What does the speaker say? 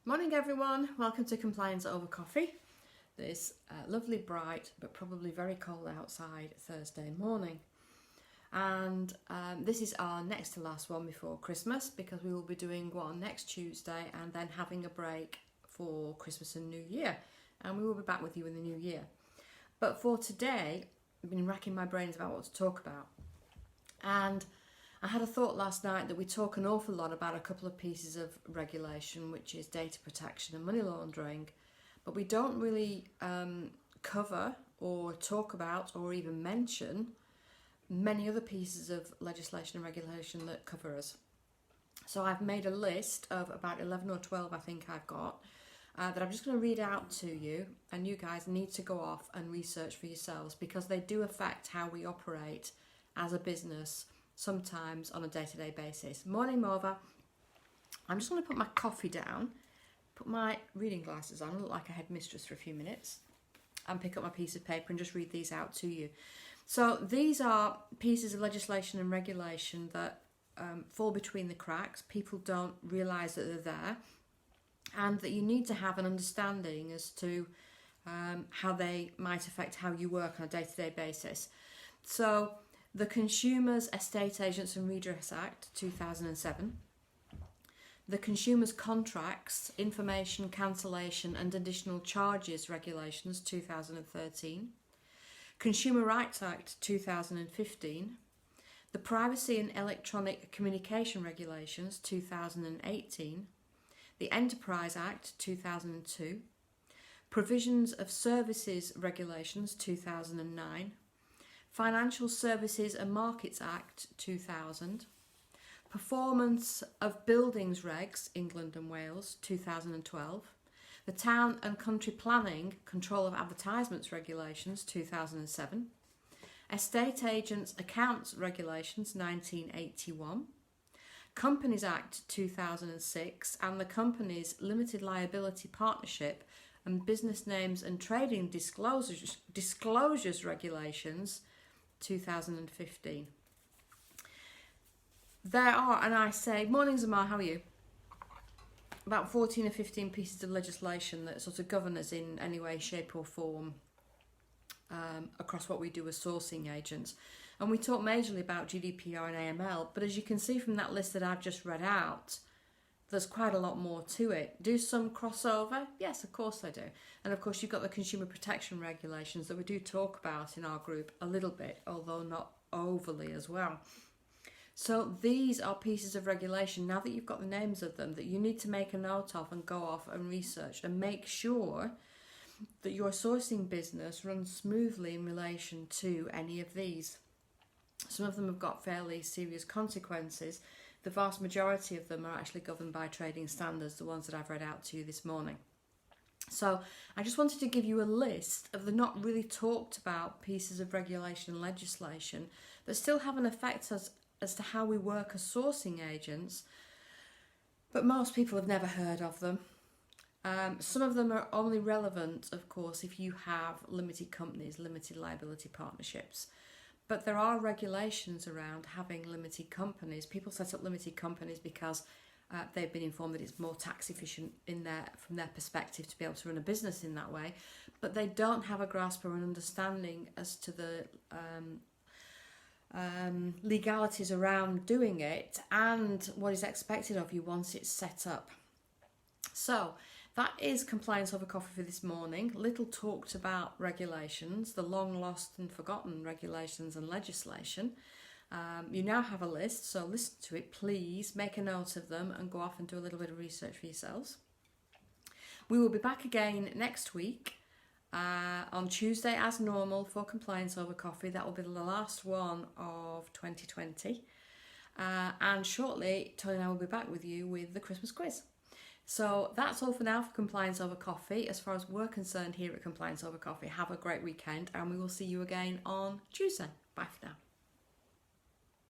Morning everyone, welcome to Compliance Over Coffee. This lovely, bright, but probably very cold outside Thursday morning. And this is our next to last one before Christmas, because we will be doing one next Tuesday and then having a break for Christmas and New Year. And we will be back with you in the new year. But for today, I've been racking my brains about what to talk about. And I had a thought last night that we talk an awful lot about a couple of pieces of regulation, which is data protection and money laundering, but we don't really cover or talk about or even mention many other pieces of legislation and regulation that cover us. So I've made a list of about 11 or 12 I think I've got that I'm just going to read out to you, and you guys need to go off and research for yourselves because they do affect how we operate as a business sometimes on a day-to-day basis. Morning, Mova. I'm just going to put my coffee down, put my reading glasses on, look like a headmistress for a few minutes, and pick up my piece of paper and just read these out to you. So these are pieces of legislation and regulation that fall between the cracks. People don't realise that they're there, and that you need to have an understanding as to how they might affect how you work on a day-to-day basis. So the Consumers, Estate Agents and Redress Act 2007, the Consumers Contracts, Information, Cancellation and Additional Charges Regulations 2013, Consumer Rights Act 2015, the Privacy and Electronic Communication Regulations 2018, the Enterprise Act 2002, Provisions of Services Regulations 2009, Financial Services and Markets Act 2000, Performance of Buildings Regs, England and Wales 2012, the Town and Country Planning, Control of Advertisements Regulations 2007, Estate Agents Accounts Regulations 1981, Companies Act 2006 and the Companies Limited Liability Partnership and Business Names and Trading Disclosures Regulations 2015. There are, and I say, morning Zamar, how are you? About 14 or 15 pieces of legislation that sort of govern us in any way, shape or form across what we do as sourcing agents. And we talk majorly about GDPR and AML, but as you can see from that list that I've just read out, there's quite a lot more to it. Do some crossover? Yes, of course I do. And of course you've got the consumer protection regulations that we do talk about in our group a little bit, although not overly as well. So these are pieces of regulation, now that you've got the names of them, that you need to make a note of and go off and research and make sure that your sourcing business runs smoothly in relation to any of these. Some of them have got fairly serious consequences. The vast majority of them are actually governed by trading standards, the ones that I've read out to you this morning. So I just wanted to give you a list of the not really talked about pieces of regulation and legislation that still have an effect as to how we work as sourcing agents, but most people have never heard of them. Some of them are only relevant, of course, if you have limited companies, limited liability partnerships. But there are regulations around having limited companies. People set up limited companies because they've been informed that it's more tax efficient from their perspective to be able to run a business in that way. But they don't have a grasp or an understanding as to the legalities around doing it and what is expected of you once it's set up. So that is Compliance Over Coffee for this morning. Little talked about regulations, the long lost and forgotten regulations and legislation. You now have a list, so listen to it, please make a note of them and go off and do a little bit of research for yourselves. We will be back again next week on Tuesday as normal for Compliance Over Coffee. That will be the last one of 2020. And shortly, Tony and I will be back with you with the Christmas quiz. So that's all for now for Compliance Over Coffee. As far as we're concerned here at Compliance Over Coffee, have a great weekend and we will see you again on Tuesday. Bye for now.